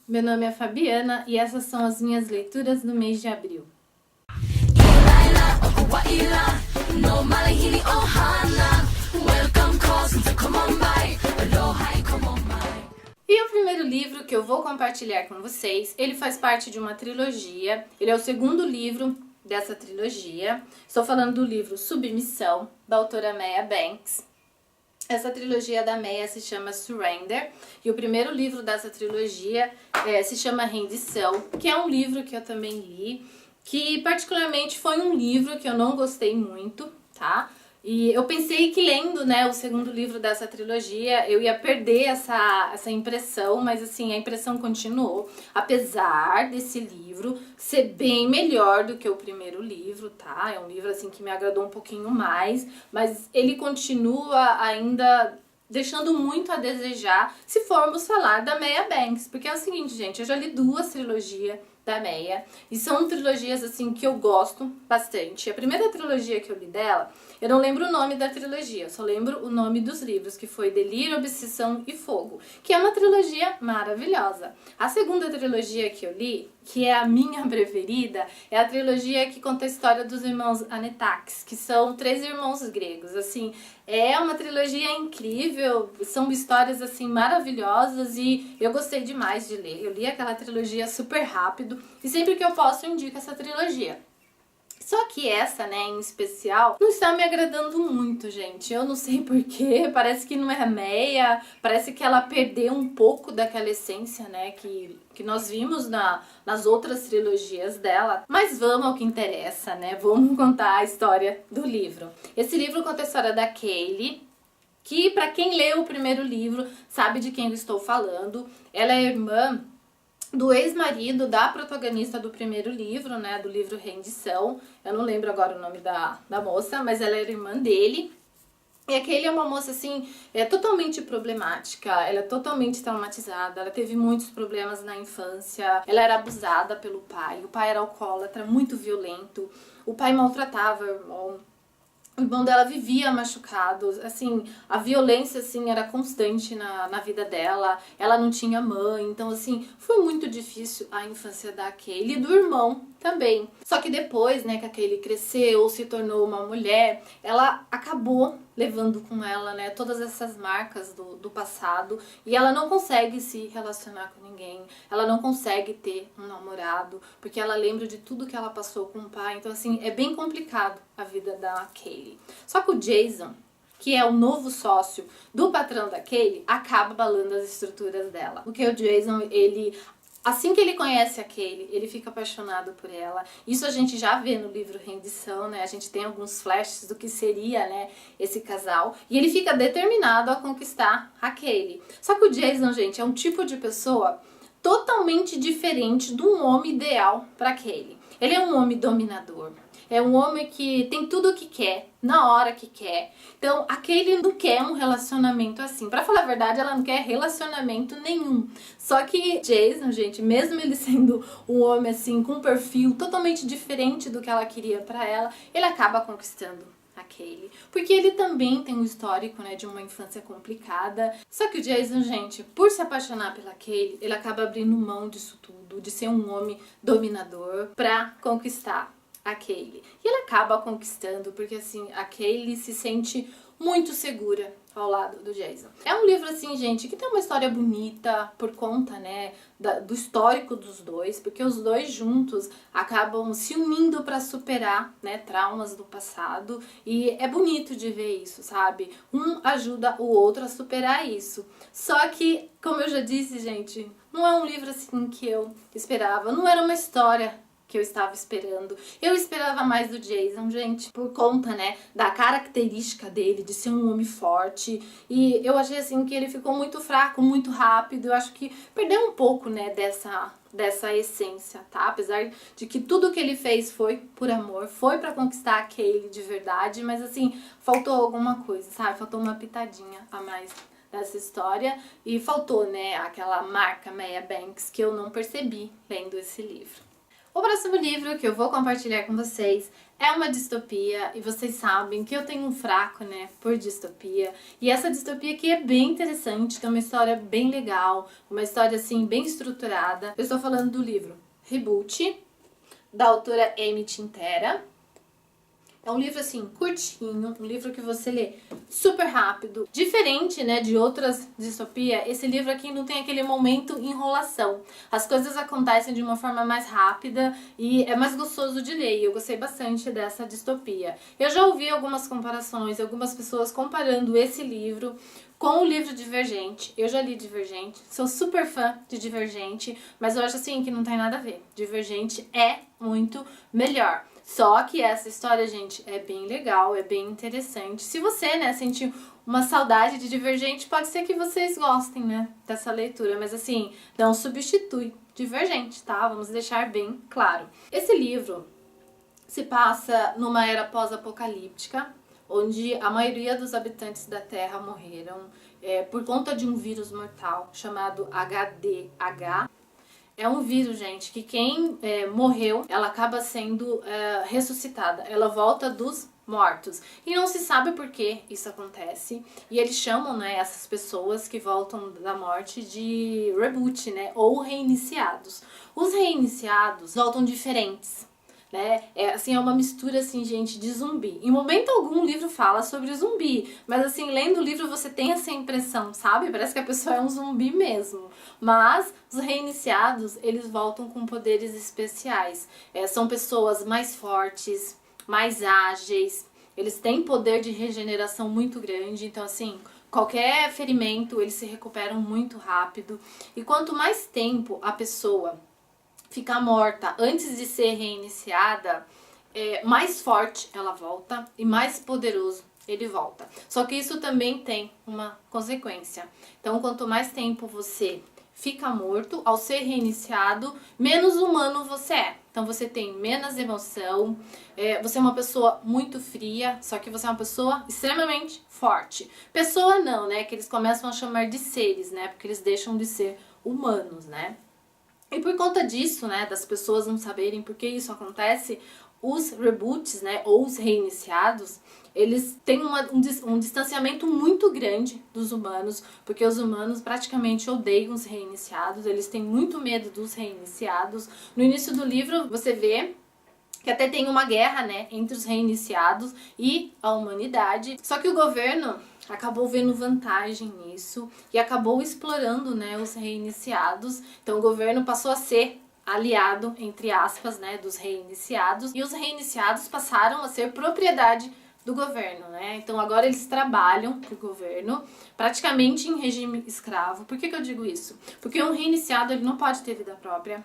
Meu nome é Fabiana e essas são as minhas leituras do mês de abril. E o primeiro livro que eu vou compartilhar com vocês, ele faz parte de uma trilogia, ele é o segundo livro dessa trilogia. Estou falando do livro Submissão, da autora Meya Banks. Essa trilogia da Meya se chama Surrender, e o primeiro livro dessa trilogia se chama Rendição, que é um livro que eu também li, que particularmente foi um livro que eu não gostei muito, tá? E eu pensei que lendo, né, o segundo livro dessa trilogia, eu ia perder essa impressão, mas assim, a impressão continuou, apesar desse livro ser bem melhor do que o primeiro livro, tá? É um livro assim que me agradou um pouquinho mais, mas ele continua ainda deixando muito a desejar se formos falar da Meya Banks, porque é o seguinte, gente, eu já li 2 trilogias da Meya, e são trilogias assim que eu gosto bastante. A primeira trilogia que eu li dela, eu não lembro o nome da trilogia, eu só lembro o nome dos livros, que foi Delírio, Obsessão e Fogo, que é uma trilogia maravilhosa. A segunda trilogia que eu li, que é a minha preferida, é a trilogia que conta a história dos irmãos Anetax, que são 3 irmãos gregos. Assim, é uma trilogia incrível, são histórias assim maravilhosas e eu gostei demais de ler. Eu li aquela trilogia super rápido e sempre que eu posso eu indico essa trilogia. Só que essa, né, em especial, não está me agradando muito, gente. Eu não sei porquê, parece que não é a Meya, parece que ela perdeu um pouco daquela essência, né, que nós vimos nas outras trilogias dela. Mas vamos ao que interessa, né, vamos contar a história do livro. Esse livro conta a história da Kaylee, que pra quem leu o primeiro livro sabe de quem eu estou falando. Ela é irmã do ex-marido da protagonista do primeiro livro, né, do livro Rendição. Eu não lembro agora o nome da moça, mas ela era irmã dele. E a Kaylee é uma moça, assim, totalmente problemática, ela é totalmente traumatizada, ela teve muitos problemas na infância, ela era abusada pelo pai, o pai era alcoólatra, muito violento, o pai maltratava o irmão dela vivia machucado, assim, a violência, assim, era constante na vida dela, ela não tinha mãe, então, assim, foi muito difícil a infância da Kaylee e do irmão também. Só que depois, né, que a Kaylee cresceu, se tornou uma mulher, ela acabou levando com ela, né, todas essas marcas do passado, e ela não consegue se relacionar com ninguém, ela não consegue ter um namorado, porque ela lembra de tudo que ela passou com o pai, então assim, é bem complicado a vida da Kaylee. Só que o Jason, que é o novo sócio do patrão da Kaylee, acaba abalando as estruturas dela. Porque o Jason, ele... Assim que ele conhece a Kaylee, ele fica apaixonado por ela. Isso a gente já vê no livro Rendição, né? A gente tem alguns flashes do que seria, né, esse casal. E ele fica determinado a conquistar a Kaylee. Só que o Jason, gente, é um tipo de pessoa totalmente diferente do homem ideal para Kaylee. Ele é um homem dominador. É um homem que tem tudo o que quer, na hora que quer. Então, a Kaylee não quer um relacionamento assim. Pra falar a verdade, ela não quer relacionamento nenhum. Só que Jason, gente, mesmo ele sendo um homem assim, com um perfil totalmente diferente do que ela queria pra ela, ele acaba conquistando a Kaylee. Porque ele também tem um histórico, né, de uma infância complicada. Só que o Jason, gente, por se apaixonar pela Kaylee, ele acaba abrindo mão disso tudo, de ser um homem dominador pra conquistar a Kaylee. E ele acaba conquistando, porque assim, a Kaylee se sente muito segura ao lado do Jason. É um livro assim, gente, que tem uma história bonita por conta, né, do histórico dos dois, porque os dois juntos acabam se unindo para superar, né, traumas do passado, e é bonito de ver isso, sabe? Um ajuda o outro a superar isso. Só que, como eu já disse, gente, não é um livro assim que eu esperava, não era uma história que eu estava esperando. Eu esperava mais do Jason, gente, por conta, né, da característica dele, de ser um homem forte, e eu achei assim que ele ficou muito fraco, muito rápido. Eu acho que perdeu um pouco, né, dessa essência, tá? Apesar de que tudo que ele fez foi por amor, foi pra conquistar a Kaylee de verdade, mas assim, faltou alguma coisa, sabe? Faltou uma pitadinha a mais dessa história, e faltou, né, aquela marca Meya Banks que eu não percebi lendo esse livro. O próximo livro que eu vou compartilhar com vocês é uma distopia, e vocês sabem que eu tenho um fraco, né, por distopia. E essa distopia aqui é bem interessante, tem uma história bem legal, uma história assim bem estruturada. Eu estou falando do livro Reboot, da autora Amy Tintera. É um livro assim, curtinho, um livro que você lê super rápido. Diferente, né, de outras distopias, esse livro aqui não tem aquele momento enrolação. As coisas acontecem de uma forma mais rápida e é mais gostoso de ler. E eu gostei bastante dessa distopia. Eu já ouvi algumas comparações, algumas pessoas comparando esse livro com o livro Divergente. Eu já li Divergente, sou super fã de Divergente, mas eu acho assim que não tem nada a ver. Divergente é muito melhor. Só que essa história, gente, é bem legal, é bem interessante. Se você, né, sentir uma saudade de Divergente, pode ser que vocês gostem, né, dessa leitura. Mas assim, não substitui Divergente, tá? Vamos deixar bem claro. Esse livro se passa numa era pós-apocalíptica, onde a maioria dos habitantes da Terra morreram por conta de um vírus mortal chamado HDH. É um vírus, gente, que quem morreu, ela acaba sendo ressuscitada. Ela volta dos mortos. E não se sabe por que isso acontece. E eles chamam, né, essas pessoas que voltam da morte de reboot, né, ou reiniciados. Os reiniciados voltam diferentes. Né? É uma mistura, assim, gente, de zumbi. Em momento algum o livro fala sobre zumbi, mas assim, lendo o livro você tem essa impressão, sabe? Parece que a pessoa é um zumbi mesmo. Mas os reiniciados, eles voltam com poderes especiais. São pessoas mais fortes, mais ágeis, eles têm poder de regeneração muito grande, então assim, qualquer ferimento, eles se recuperam muito rápido. E quanto mais tempo a pessoa ficar morta antes de ser reiniciada, mais forte ela volta e mais poderoso ele volta. Só que isso também tem uma consequência. Então, quanto mais tempo você fica morto, ao ser reiniciado, menos humano você é. Então você tem menos emoção, você é uma pessoa muito fria, só que você é uma pessoa extremamente forte. Pessoa não, né? Que eles começam a chamar de seres, né? Porque eles deixam de ser humanos, né? E por conta disso, né, das pessoas não saberem por que isso acontece, os reboots, né, ou os reiniciados, eles têm um distanciamento muito grande dos humanos, porque os humanos praticamente odeiam os reiniciados, eles têm muito medo dos reiniciados. No início do livro você vê que até tem uma guerra, né, entre os reiniciados e a humanidade. Só que o governo acabou vendo vantagem nisso e acabou explorando, né, os reiniciados. Então o governo passou a ser aliado, entre aspas, né, dos reiniciados, e os reiniciados passaram a ser propriedade do governo, né? Então agora eles trabalham pro governo, praticamente em regime escravo. Por que eu digo isso? Porque um reiniciado, ele não pode ter vida própria,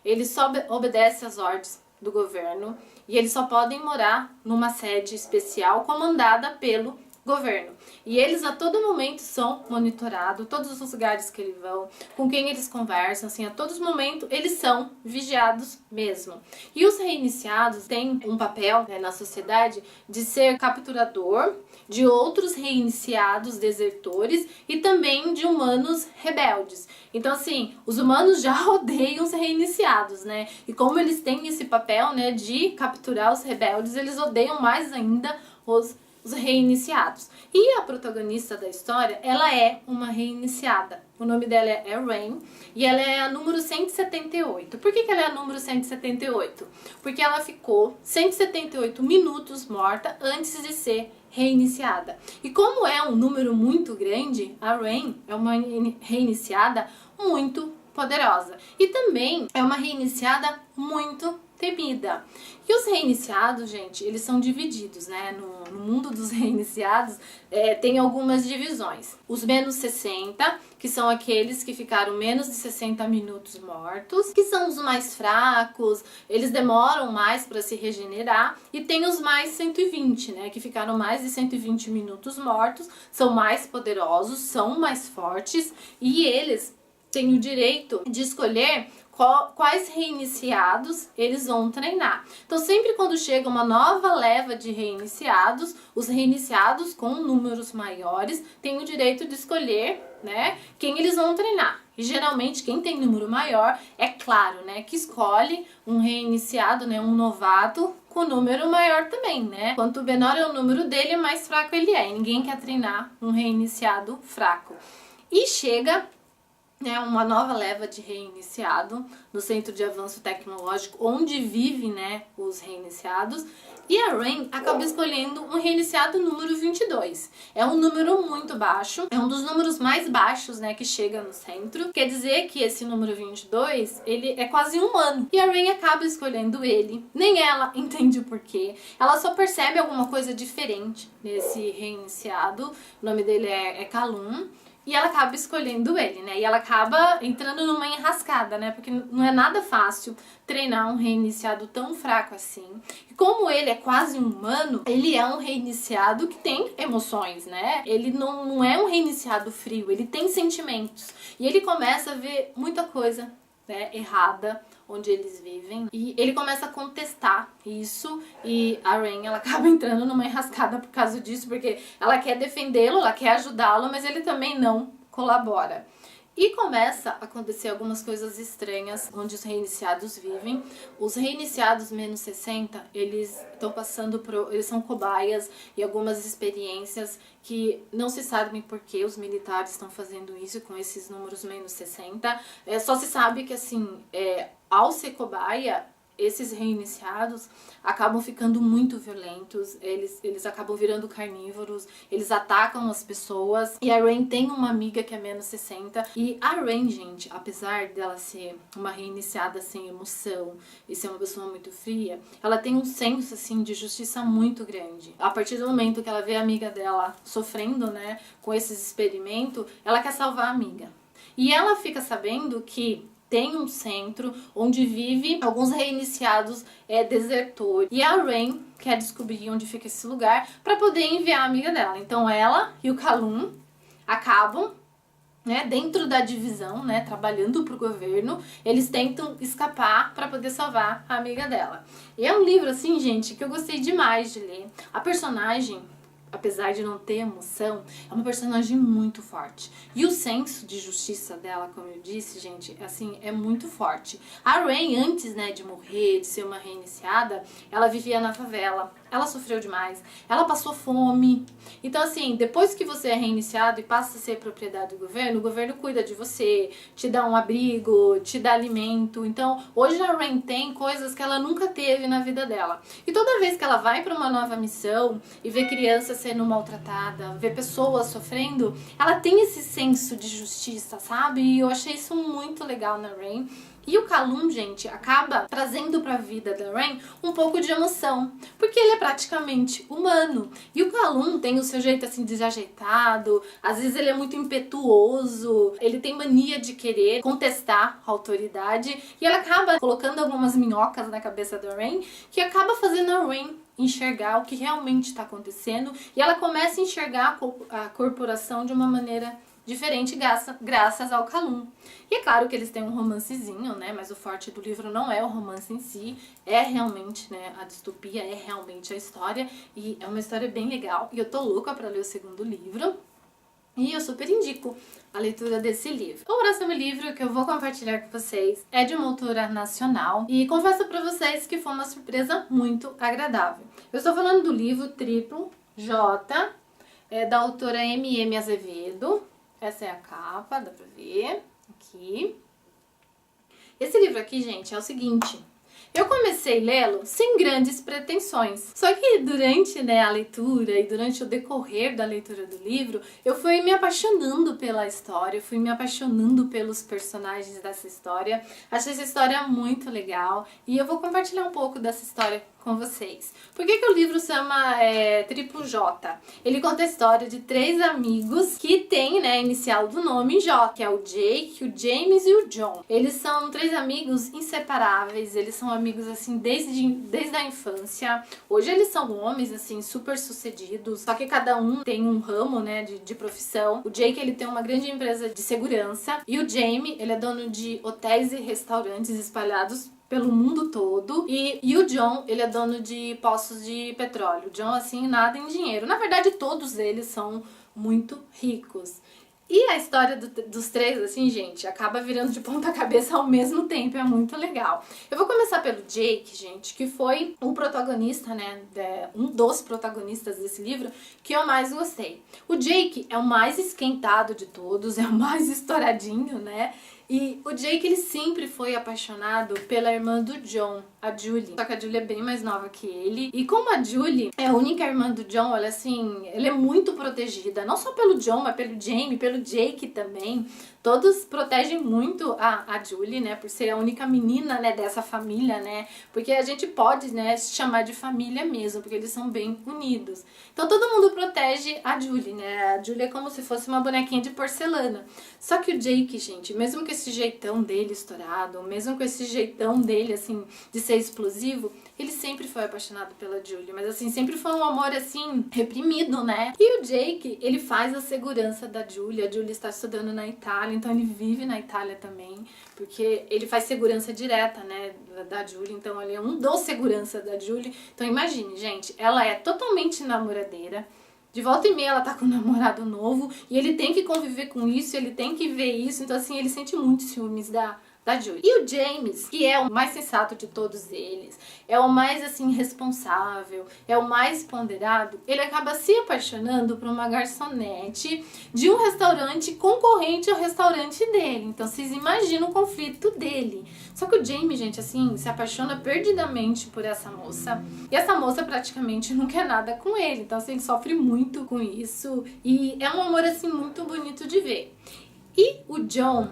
ele só obedece às ordens do governo e eles só podem morar numa sede especial comandada pelo governo. E eles a todo momento são monitorados, todos os lugares que eles vão, com quem eles conversam, assim, a todos os momentos eles são vigiados mesmo. E os reiniciados têm um papel, né, na sociedade de ser capturador de outros reiniciados desertores e também de humanos rebeldes. Então assim, os humanos já odeiam os reiniciados, né? E como eles têm esse papel, né, de capturar os rebeldes, eles odeiam mais ainda os reiniciados. E a protagonista da história, ela é uma reiniciada. O nome dela é Rain e ela é a número 178. Por que ela é a número 178? Porque ela ficou 178 minutos morta antes de ser reiniciada. E como é um número muito grande, a Rain é uma reiniciada muito poderosa. E também é uma reiniciada muito temida. E os reiniciados, gente, eles são divididos, né? No mundo dos reiniciados, tem algumas divisões. Os menos 60, que são aqueles que ficaram menos de 60 minutos mortos, que são os mais fracos, eles demoram mais para se regenerar. E tem os mais 120, né? Que ficaram mais de 120 minutos mortos, são mais poderosos, são mais fortes e eles têm o direito de escolher quais reiniciados eles vão treinar. Então sempre quando chega uma nova leva de reiniciados, os reiniciados com números maiores têm o direito de escolher, né, quem eles vão treinar. E geralmente quem tem número maior, é claro, né, que escolhe um reiniciado, né, um novato com número maior também, né? Quanto menor é o número dele, mais fraco ele é. E ninguém quer treinar um reiniciado fraco. E chega, né, uma nova leva de reiniciado no Centro de Avanço Tecnológico, onde vivem, né, os reiniciados. E a Rain acaba escolhendo um reiniciado número 22. É um número muito baixo, é um dos números mais baixos, né, que chega no centro. Quer dizer que esse número 22, ele é quase humano. E a Rain acaba escolhendo ele. Nem ela entende o porquê. Ela só percebe alguma coisa diferente nesse reiniciado. O nome dele é Calum. E ela acaba escolhendo ele, né? E ela acaba entrando numa enrascada, né? Porque não é nada fácil treinar um reiniciado tão fraco assim. E como ele é quase um humano, ele é um reiniciado que tem emoções, né? Ele não é um reiniciado frio, ele tem sentimentos. E ele começa a ver muita coisa, né, errada onde eles vivem, e ele começa a contestar isso, e a Rain, ela acaba entrando numa enrascada por causa disso, porque ela quer defendê-lo, ela quer ajudá-lo, mas ele também não colabora. E começa a acontecer algumas coisas estranhas onde os reiniciados vivem. Os reiniciados menos 60, eles estão passando por... Eles são cobaias e algumas experiências que não se sabem por que os militares estão fazendo isso com esses números menos 60. Só se sabe que, assim, ao ser cobaia, esses reiniciados acabam ficando muito violentos, eles acabam virando carnívoros, eles atacam as pessoas. E a Rain tem uma amiga que é menos 60. E a Rain, gente, apesar dela ser uma reiniciada sem emoção e ser uma pessoa muito fria, ela tem um senso, assim, de justiça muito grande. A partir do momento que ela vê a amiga dela sofrendo, né, com esses experimentos, ela quer salvar a amiga. E ela fica sabendo que tem um centro onde vive alguns reiniciados desertores. E a Rain quer descobrir onde fica esse lugar para poder enviar a amiga dela. Então ela e o Calum acabam, né, dentro da divisão, né, trabalhando para o governo, eles tentam escapar para poder salvar a amiga dela. E é um livro, assim, gente, que eu gostei demais de ler. A personagem, apesar de não ter emoção, é uma personagem muito forte. E o senso de justiça dela, como eu disse, gente, assim, é muito forte. A Rain, antes, né, de morrer, de ser uma reiniciada, ela vivia na favela. Ela sofreu demais. Ela passou fome. Então, assim, depois que você é reiniciado e passa a ser propriedade do governo, o governo cuida de você, te dá um abrigo, te dá alimento. Então, hoje a Rain tem coisas que ela nunca teve na vida dela. E toda vez que ela vai para uma nova missão e vê crianças sendo maltratada, ver pessoas sofrendo, ela tem esse senso de justiça, sabe? E eu achei isso muito legal na Rain. E o Calum, gente, acaba trazendo pra vida da Rain um pouco de emoção, porque ele é praticamente humano. E o Calum tem o seu jeito, assim, desajeitado, às vezes ele é muito impetuoso, ele tem mania de querer contestar a autoridade, e ela acaba colocando algumas minhocas na cabeça da Rain, que acaba fazendo a Rain enxergar o que realmente está acontecendo, e ela começa a enxergar a corporação de uma maneira diferente graças ao Calum. E é claro que eles têm um romancezinho, né, mas o forte do livro não é o romance em si, é realmente, né, a distopia, é realmente a história, e é uma história bem legal, e eu tô louca pra ler o segundo livro, e eu super indico a leitura desse livro. O próximo livro que eu vou compartilhar com vocês é de uma autora nacional, e confesso pra vocês que foi uma surpresa muito agradável. Eu estou falando do livro Triplo J, da autora M.M. Azevedo. Essa é a capa, dá pra ver aqui. Esse livro aqui, gente, é o seguinte. Eu comecei a lê-lo sem grandes pretensões. Só que durante, né, a leitura e durante o decorrer da leitura do livro, eu fui me apaixonando pela história, fui me apaixonando pelos personagens dessa história. Achei essa história muito legal e eu vou compartilhar um pouco dessa história com vocês. Por que o livro se chama Triplo J? Ele conta a história de 3 amigos que tem, né, inicial do nome J, que é o Jake, o James e o John. Eles são 3 amigos inseparáveis, eles são amigos, assim, desde a infância. Hoje eles são homens, assim, super sucedidos, só que cada um tem um ramo, né, de profissão. O Jake, ele tem uma grande empresa de segurança, e o Jamie, ele é dono de hotéis e restaurantes espalhados pelo mundo todo. E o John, ele é dono de poços de petróleo. O John, assim, nada em dinheiro. Na verdade, todos eles são muito ricos. E a história dos três, assim, gente, acaba virando de ponta cabeça ao mesmo tempo, é muito legal. Eu vou começar pelo Jake, gente, que foi o protagonista, né, um dos protagonistas desse livro que eu mais gostei. O Jake é o mais esquentado de todos, é o mais estouradinho, né? E o Jake, ele sempre foi apaixonado pela irmã do John, a Julie. Só que a Julie é bem mais nova que ele. E como a Julie é a única irmã do John, olha assim, ela é muito protegida. Não só pelo John, mas pelo Jamie, pelo Jake também. Todos protegem muito a Julie, né? Por ser a única menina, né, dessa família, né? Porque a gente pode, né, se chamar de família mesmo, porque eles são bem unidos. Então todo mundo protege a Julie, né? A Julie é como se fosse uma bonequinha de porcelana. Só que o Jake, gente, mesmo com esse jeitão dele estourado, mesmo com esse jeitão dele, assim, de ser explosivo, ele sempre foi apaixonado pela Julie, mas assim, sempre foi um amor assim, reprimido, né? E o Jake, ele faz a segurança da Julie, a Julie está estudando na Itália, então ele vive na Itália também, porque ele faz segurança direta, né, da Julie, então ele é um dos segurança da Julie. Então imagine, gente, ela é totalmente namoradeira, de volta e meia ela tá com um namorado novo, e ele tem que conviver com isso, ele tem que ver isso, então assim, ele sente muitos ciúmes da Julie. E o James, que é o mais sensato de todos eles, é o mais assim responsável, é o mais ponderado, ele acaba se apaixonando por uma garçonete de um restaurante concorrente ao restaurante dele. Então vocês imaginam o conflito dele. Só que o Jamie, gente, assim, se apaixona perdidamente por essa moça. E essa moça praticamente não quer nada com ele. Então assim, ele sofre muito com isso. E é um amor assim muito bonito de ver. E o John,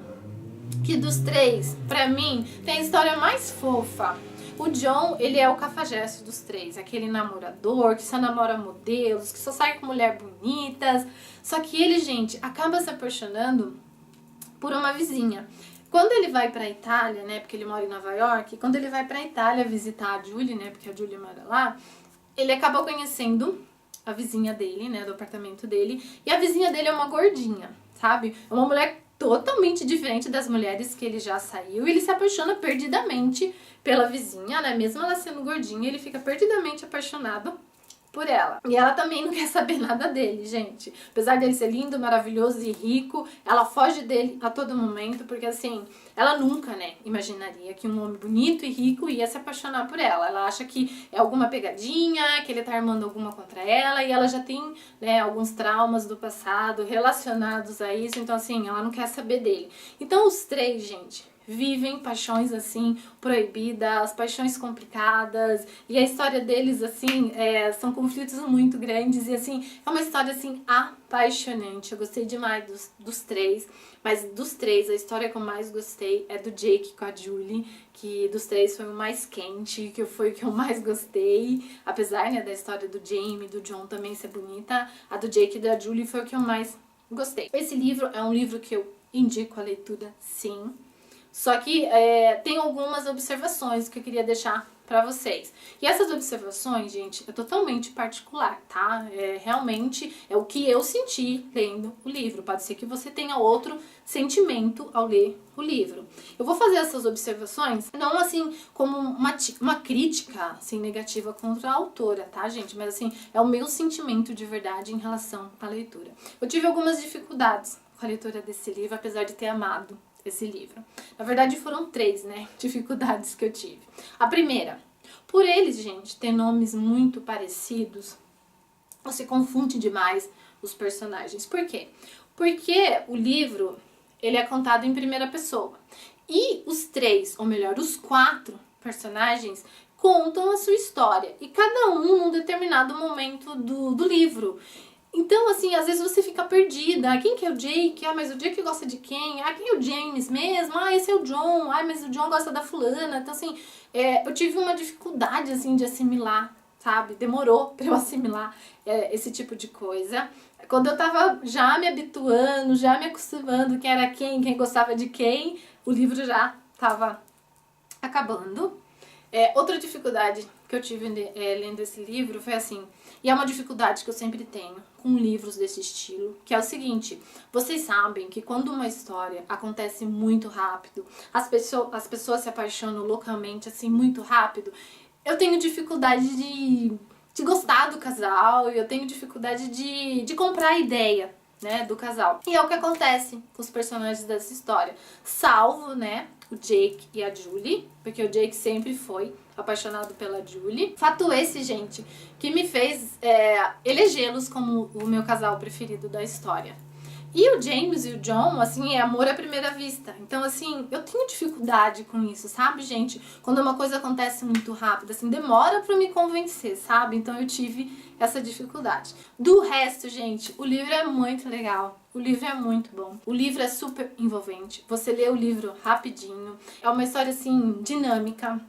que dos três, pra mim, tem a história mais fofa. O John, ele é o cafajeste dos três, aquele namorador que só namora modelos, que só sai com mulheres bonitas. Só que ele, gente, acaba se apaixonando por uma vizinha. Quando ele vai pra Itália, né, porque ele mora em Nova York, quando ele vai pra Itália visitar a Julie, né, porque a Julie mora lá, ele acaba conhecendo a vizinha dele, né, do apartamento dele, e a vizinha dele é uma gordinha, sabe? É uma mulher totalmente diferente das mulheres que ele já saiu, e ele se apaixona perdidamente pela vizinha, né? Mesmo ela sendo gordinha, ele fica perdidamente apaixonado por ela. E ela também não quer saber nada dele, gente. Apesar dele ser lindo, maravilhoso e rico, ela foge dele a todo momento, porque assim, ela nunca, né, imaginaria que um homem bonito e rico ia se apaixonar por ela. Ela acha que é alguma pegadinha, que ele tá armando alguma contra ela, e ela já tem, né, alguns traumas do passado relacionados a isso, então assim, ela não quer saber dele. Então os três, gente, vivem paixões assim proibidas, paixões complicadas, e a história deles assim são conflitos muito grandes, e assim é uma história assim apaixonante. Eu gostei demais dos três, mas dos três a história que eu mais gostei é do Jake com a Julie, que dos três foi o mais quente, que foi o que eu mais gostei, apesar, né, da história do Jamie, do John também ser bonita, a do Jake e da Julie foi o que eu mais gostei. Esse livro é um livro que eu indico a leitura, sim. Só que tem algumas observações que eu queria deixar pra vocês. E essas observações, gente, é totalmente particular, tá? Realmente é o que eu senti lendo o livro. Pode ser que você tenha outro sentimento ao ler o livro. Eu vou fazer essas observações, não assim como uma crítica assim, negativa contra a autora, tá, gente? Mas assim, é o meu sentimento de verdade em relação à leitura. Eu tive algumas dificuldades com a leitura desse livro, apesar de ter amado esse livro. Na verdade foram 3, né, dificuldades que eu tive. A primeira, por eles, gente, ter nomes muito parecidos, você confunde demais os personagens. Por quê? Porque o livro, ele é contado em primeira pessoa. E os 3, ou melhor, os 4 personagens contam a sua história. E cada um num determinado momento do livro. Então, assim, às vezes você fica perdida. Quem que é o Jake? Ah, mas o Jake gosta de quem? Ah, quem é o James mesmo? Ah, esse é o John. Ah, mas o John gosta da fulana. Então, assim, eu tive uma dificuldade, assim, de assimilar, sabe? Demorou pra eu assimilar esse tipo de coisa. Quando eu tava já me habituando, já me acostumando quem era quem gostava de quem, o livro já tava acabando. Outra dificuldade que eu tive lendo esse livro foi assim, e é uma dificuldade que eu sempre tenho com livros desse estilo, que é o seguinte: vocês sabem que quando uma história acontece muito rápido, as pessoas se apaixonam loucamente assim muito rápido, eu tenho dificuldade de gostar do casal, eu tenho dificuldade de comprar a ideia né, do casal. E é o que acontece com os personagens dessa história. Salvo, né, o Jake e a Julie, porque o Jake sempre foi apaixonado pela Julie. Fato esse, gente, que me fez elegê-los como o meu casal preferido da história. E o James e o John, assim, é amor à primeira vista. Então, assim, eu tenho dificuldade com isso, sabe, gente? Quando uma coisa acontece muito rápido, assim, demora pra me convencer, sabe? Então eu tive essa dificuldade. Do resto, gente, o livro é muito legal. O livro é muito bom. O livro é super envolvente. Você lê o livro rapidinho. É uma história, assim, dinâmica.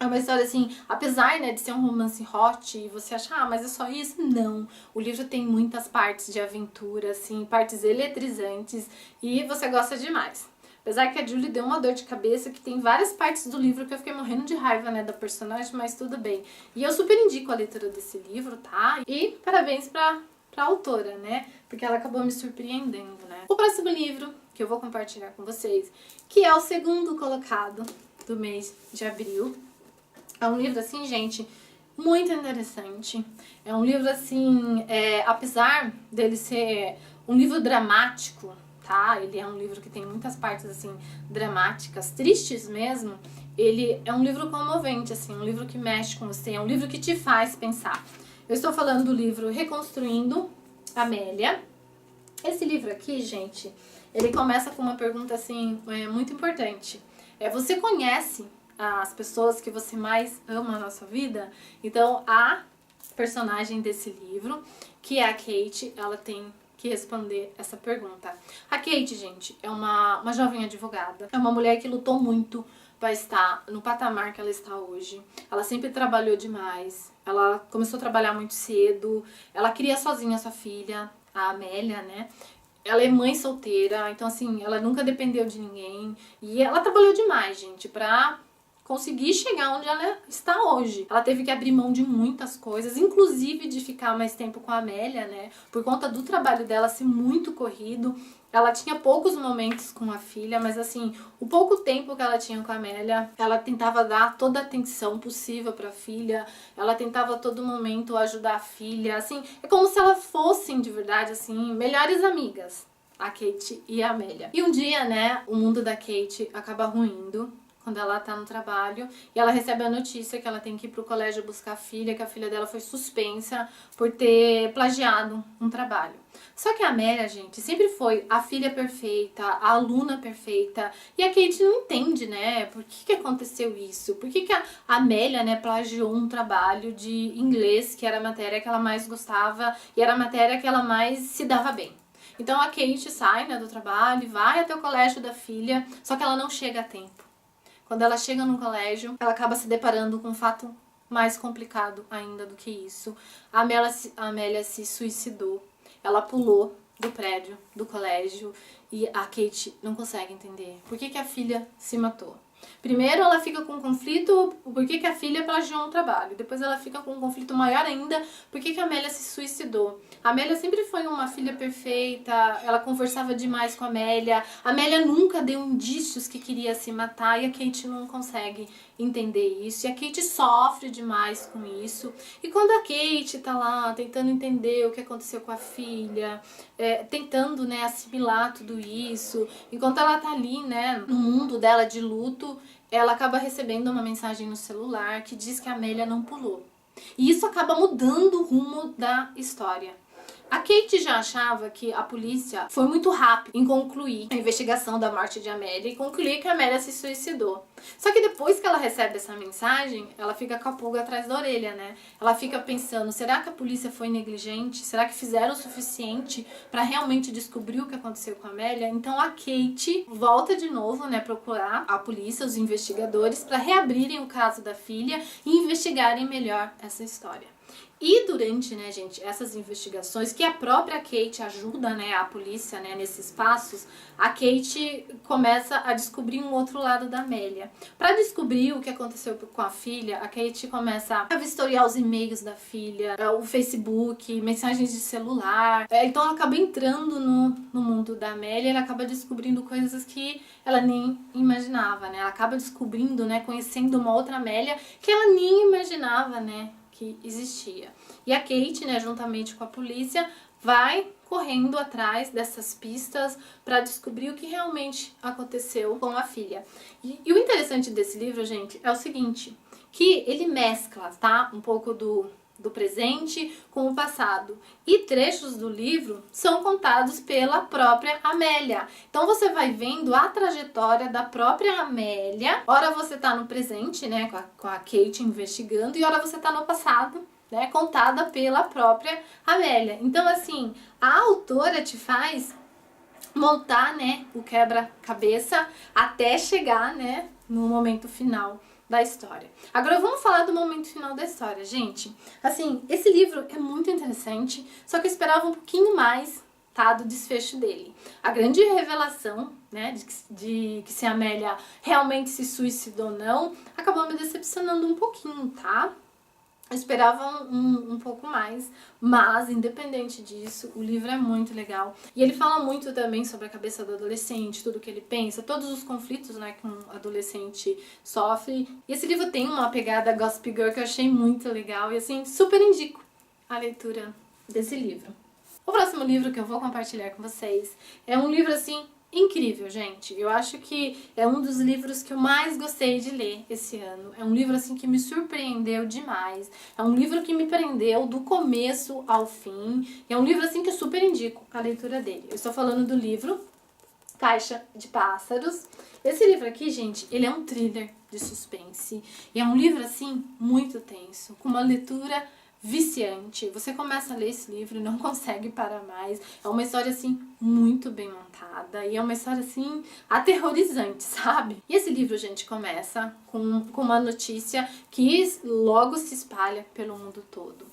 É uma história assim, apesar, né, de ser um romance hot e você achar, mas é só isso? Não. O livro tem muitas partes de aventura, assim, partes eletrizantes e você gosta demais. Apesar que a Julie deu uma dor de cabeça, que tem várias partes do livro que eu fiquei morrendo de raiva, né, da personagem, mas tudo bem. E eu super indico a leitura desse livro, tá? E parabéns pra autora, né? Porque ela acabou me surpreendendo, né? O próximo livro que eu vou compartilhar com vocês, que é o segundo colocado do mês de abril. É um livro, assim, gente, muito interessante. É um livro, assim, apesar dele ser um livro dramático, tá? Ele é um livro que tem muitas partes, assim, dramáticas, tristes mesmo. Ele é um livro comovente, assim, um livro que mexe com você, é um livro que te faz pensar. Eu estou falando do livro Reconstruindo Amélia. Esse livro aqui, gente, ele começa com uma pergunta, assim, muito importante. Você conhece as pessoas que você mais ama na sua vida? Então, a personagem desse livro, que é a Kate, ela tem que responder essa pergunta. A Kate, gente, é uma jovem advogada, é uma mulher que lutou muito para estar no patamar que ela está hoje. Ela sempre trabalhou demais, ela começou a trabalhar muito cedo, ela cria sozinha a sua filha, a Amélia, né? Ela é mãe solteira, então assim, ela nunca dependeu de ninguém. E ela trabalhou demais, gente, pra conseguir chegar onde ela está hoje. Ela teve que abrir mão de muitas coisas, inclusive de ficar mais tempo com a Amélia, né? Por conta do trabalho dela ser muito corrido. Ela tinha poucos momentos com a filha, mas assim, o pouco tempo que ela tinha com a Amélia, ela tentava dar toda a atenção possível para a filha. Ela tentava a todo momento ajudar a filha, assim, é como se elas fossem de verdade assim, melhores amigas, a Kate e a Amélia. E um dia, né, o mundo da Kate acaba ruindo quando ela tá no trabalho, e ela recebe a notícia que ela tem que ir pro colégio buscar a filha, que a filha dela foi suspensa por ter plagiado um trabalho. Só que a Amélia, gente, sempre foi a filha perfeita, a aluna perfeita, e a Kate não entende, né, por que aconteceu isso? Por que a Amélia, né, plagiou um trabalho de inglês, que era a matéria que ela mais gostava, e era a matéria que ela mais se dava bem. Então a Kate sai, né, do trabalho, vai até o colégio da filha, só que ela não chega a tempo. Quando ela chega no colégio, ela acaba se deparando com um fato mais complicado ainda do que isso. A Amélia se suicidou. Ela pulou do prédio do colégio e a Kate não consegue entender por que a filha se matou. Primeiro ela fica com um conflito por que a filha plagiou um trabalho. Depois ela fica com um conflito maior ainda por que a Amélia se suicidou. A Amélia sempre foi uma filha perfeita, ela conversava demais com a Amélia. A Amélia nunca deu indícios que queria se matar e a Kate não consegue entender isso. E a Kate sofre demais com isso. E quando a Kate tá lá tentando entender o que aconteceu com a filha, tentando, né, assimilar tudo isso, enquanto ela tá ali, né, no mundo dela de luto, ela acaba recebendo uma mensagem no celular que diz que a Amélia não pulou. E isso acaba mudando o rumo da história. A Kate já achava que a polícia foi muito rápida em concluir a investigação da morte de Amélia e concluir que a Amélia se suicidou. Só que depois que ela recebe essa mensagem, ela fica com a pulga atrás da orelha, né? Ela fica pensando, será que a polícia foi negligente? Será que fizeram o suficiente para realmente descobrir o que aconteceu com a Amélia? Então a Kate volta de novo, né, procurar a polícia, os investigadores, para reabrirem o caso da filha e investigarem melhor essa história. E durante, né, gente, essas investigações, que a própria Kate ajuda, né, a polícia, né, nesses passos, a Kate começa a descobrir um outro lado da Amélia. Para descobrir o que aconteceu com a filha, a Kate começa a vistoriar os e-mails da filha, o Facebook, mensagens de celular. Então ela acaba entrando no mundo da Amélia e ela acaba descobrindo coisas que ela nem imaginava, né? Ela acaba descobrindo, né, conhecendo uma outra Amélia que ela nem imaginava, né, que existia. E a Kate, né, juntamente com a polícia, vai correndo atrás dessas pistas para descobrir o que realmente aconteceu com a filha. E o interessante desse livro, gente, é o seguinte, que ele mescla, tá? Um pouco do presente com o passado. E trechos do livro são contados pela própria Amélia. Então você vai vendo a trajetória da própria Amélia. Ora você tá no presente, né, com a Kate investigando, e ora você tá no passado, né, contada pela própria Amélia. Então, assim, a autora te faz montar, né, o quebra-cabeça até chegar, né, no momento final da história. Agora vamos falar do momento final da história, gente. Assim, esse livro é muito interessante, só que eu esperava um pouquinho mais, tá, do desfecho dele. A grande revelação, né, de que se a Amélia realmente se suicidou ou não, acabou me decepcionando um pouquinho, tá? Eu esperava um pouco mais, mas independente disso, o livro é muito legal. E ele fala muito também sobre a cabeça do adolescente, tudo que ele pensa, todos os conflitos, né, que um adolescente sofre. E esse livro tem uma pegada Gossip Girl que eu achei muito legal e assim, super indico a leitura desse livro. O próximo livro que eu vou compartilhar com vocês é um livro assim incrível, gente. Eu acho que é um dos livros que eu mais gostei de ler esse ano. É um livro assim que me surpreendeu demais. É um livro que me prendeu do começo ao fim. E é um livro assim que eu super indico a leitura dele. Eu estou falando do livro Caixa de Pássaros. Esse livro aqui, gente, ele é um thriller de suspense. E é um livro assim muito tenso, com uma leitura viciante. Você começa a ler esse livro e não consegue parar mais. É uma história, assim, muito bem montada. E é uma história, assim, aterrorizante, sabe? E esse livro, gente, começa com uma notícia que logo se espalha pelo mundo todo.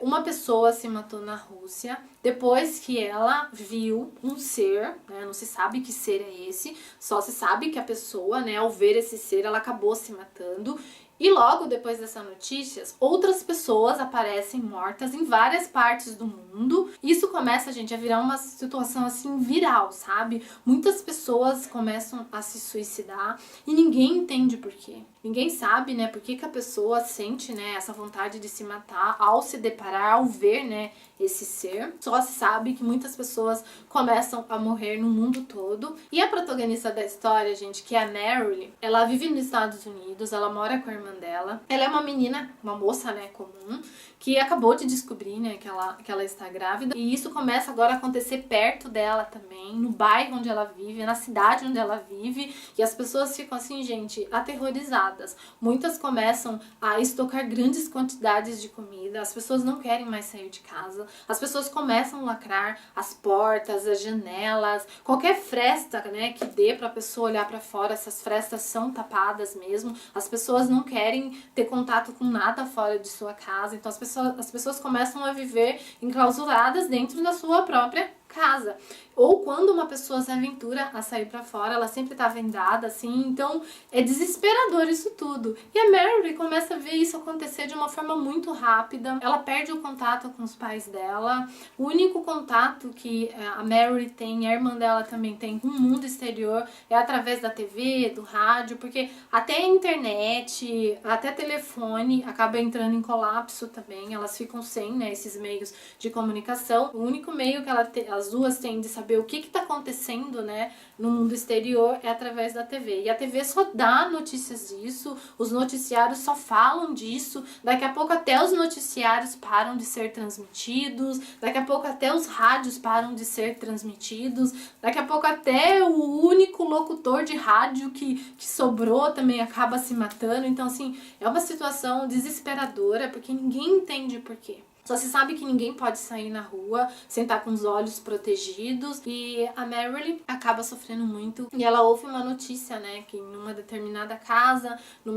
Uma pessoa se matou na Rússia depois que ela viu um ser, né, não se sabe que ser é esse, só se sabe que a pessoa, né, ao ver esse ser, ela acabou se matando. E logo depois dessas notícias, outras pessoas aparecem mortas em várias partes do mundo. Isso começa, gente, a virar uma situação assim viral, sabe? Muitas pessoas começam a se suicidar e ninguém entende por quê. Ninguém sabe, né, por que a pessoa sente, né, essa vontade de se matar ao se deparar, ao ver, né, esse ser. Só se sabe que muitas pessoas começam a morrer no mundo todo. E a protagonista da história, gente, que é a Mary, ela vive nos Estados Unidos, ela mora com a irmã dela. Ela é uma menina, uma moça, né, comum, que acabou de descobrir, né, que ela está grávida. E isso começa agora a acontecer perto dela também, no bairro onde ela vive, na cidade onde ela vive. E as pessoas ficam assim, gente, aterrorizadas. Muitas começam a estocar grandes quantidades de comida, as pessoas não querem mais sair de casa. As pessoas começam a lacrar as portas, as janelas, qualquer fresta, né, que dê pra pessoa olhar pra fora, essas frestas são tapadas mesmo. As pessoas não querem ter contato com nada fora de sua casa, então as pessoas começam a viver enclausuradas dentro da sua própria casa. Ou quando uma pessoa se aventura a sair pra fora, ela sempre tá vendada, assim, então é desesperador isso tudo. E a Mary começa a ver isso acontecer de uma forma muito rápida. Ela perde o contato com os pais dela. O único contato que a Mary tem, a irmã dela também tem com o mundo exterior é através da TV, do rádio, porque até a internet, até telefone acaba entrando em colapso também. Elas ficam sem, né, esses meios de comunicação. O único meio que as duas têm de saber o que está acontecendo, né, no mundo exterior é através da TV. E a TV só dá notícias disso, os noticiários só falam disso, daqui a pouco até os noticiários param de ser transmitidos, daqui a pouco até os rádios param de ser transmitidos, daqui a pouco até o único locutor de rádio que sobrou também acaba se matando. Então, assim, é uma situação desesperadora, porque ninguém entende por quê. Só se sabe que ninguém pode sair na rua sem estar com os olhos protegidos. E a Mary acaba sofrendo muito. E ela ouve uma notícia, né, que em uma determinada casa, num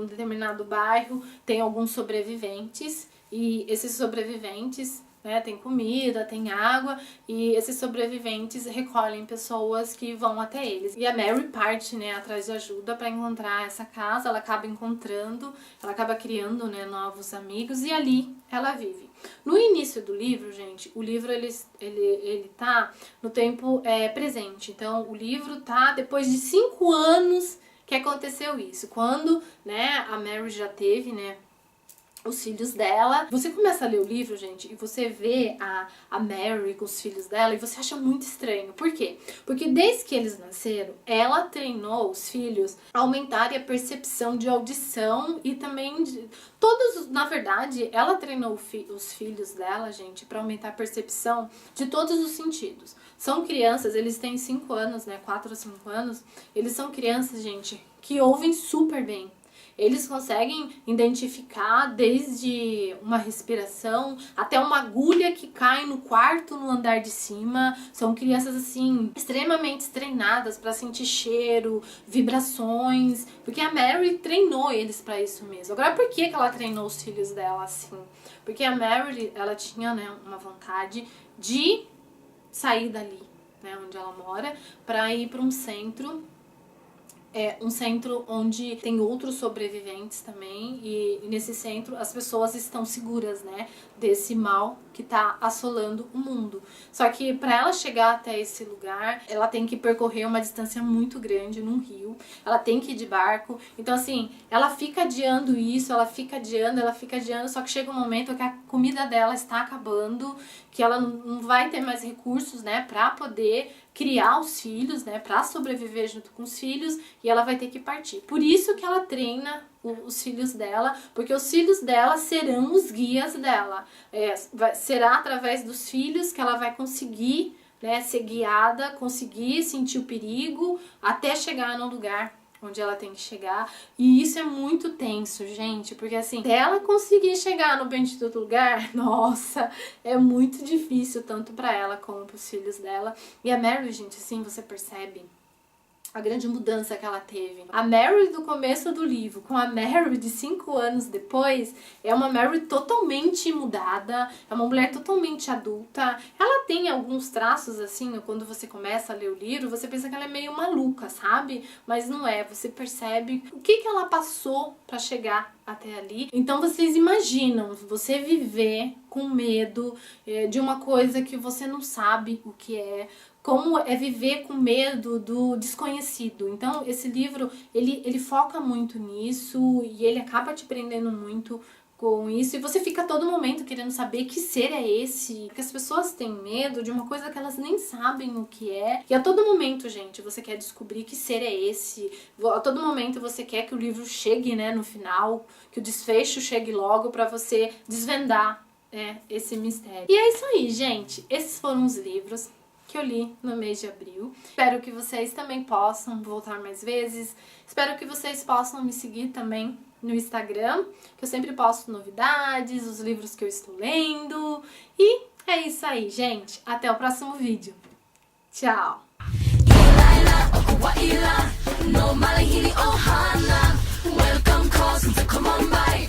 determinado bairro, tem alguns sobreviventes. E esses sobreviventes, né, tem comida, tem água, e esses sobreviventes recolhem pessoas que vão até eles. E a Mary parte, né, atrás de ajuda para encontrar essa casa. Ela acaba encontrando, ela acaba criando, né, novos amigos, e ali ela vive. No início do livro, gente, o livro ele tá no tempo presente. Então o livro tá depois de 5 anos que aconteceu isso. Quando, né, a Mary já teve, né, os filhos dela. Você começa a ler o livro, gente, e você vê a Mary com os filhos dela e você acha muito estranho. Por quê? Porque desde que eles nasceram, ela treinou os filhos a aumentarem a percepção de audição e também de todos, na verdade, ela treinou os filhos dela, gente, para aumentar a percepção de todos os sentidos. São crianças, eles têm 5 anos, né, 4 ou 5 anos, eles são crianças, gente, que ouvem super bem. Eles conseguem identificar desde uma respiração até uma agulha que cai no quarto no andar de cima. São crianças assim extremamente treinadas para sentir cheiro, vibrações, porque a Mary treinou eles para isso mesmo. Agora, por que ela treinou os filhos dela assim? Porque a Mary, ela tinha, né, uma vontade de sair dali, né, onde ela mora, para ir para um centro onde tem outros sobreviventes também, e nesse centro as pessoas estão seguras, né, desse mal que tá assolando o mundo. Só que para ela chegar até esse lugar, ela tem que percorrer uma distância muito grande num rio, ela tem que ir de barco, então assim, ela fica adiando isso, ela fica adiando, só que chega um momento que a comida dela está acabando, que ela não vai ter mais recursos, né, para poder criar os filhos, né, para sobreviver junto com os filhos, e ela vai ter que partir. Por isso que ela treina os filhos dela, porque os filhos dela serão os guias dela. Será através dos filhos que ela vai conseguir, né, ser guiada, conseguir sentir o perigo, até chegar no lugar onde ela tem que chegar. E isso é muito tenso, gente, porque assim, se ela conseguir chegar no bendito lugar, nossa, é muito difícil, tanto pra ela como pros filhos dela. E a Mary, gente, assim, você percebe a grande mudança que ela teve. A Mary do começo do livro com a Mary de 5 anos depois é uma Mary totalmente mudada, é uma mulher totalmente adulta. Ela tem alguns traços assim, quando você começa a ler o livro, você pensa que ela é meio maluca, sabe? Mas não é, você percebe o que ela passou pra chegar até ali. Então vocês imaginam você viver com medo de uma coisa que você não sabe o que é, como é viver com medo do desconhecido. Então esse livro, ele foca muito nisso e ele acaba te prendendo muito com isso, e você fica a todo momento querendo saber que ser é esse, porque as pessoas têm medo de uma coisa que elas nem sabem o que é, e a todo momento, gente, você quer descobrir que ser é esse, a todo momento você quer que o livro chegue, né, no final, que o desfecho chegue logo pra você desvendar, esse mistério. E é isso aí, gente, esses foram os livros que eu li no mês de abril. Espero que vocês também possam voltar mais vezes, espero que vocês possam me seguir também no Instagram, que eu sempre posto novidades, os livros que eu estou lendo. E é isso aí, gente. Até o próximo vídeo. Tchau! Welcome, cause come on by.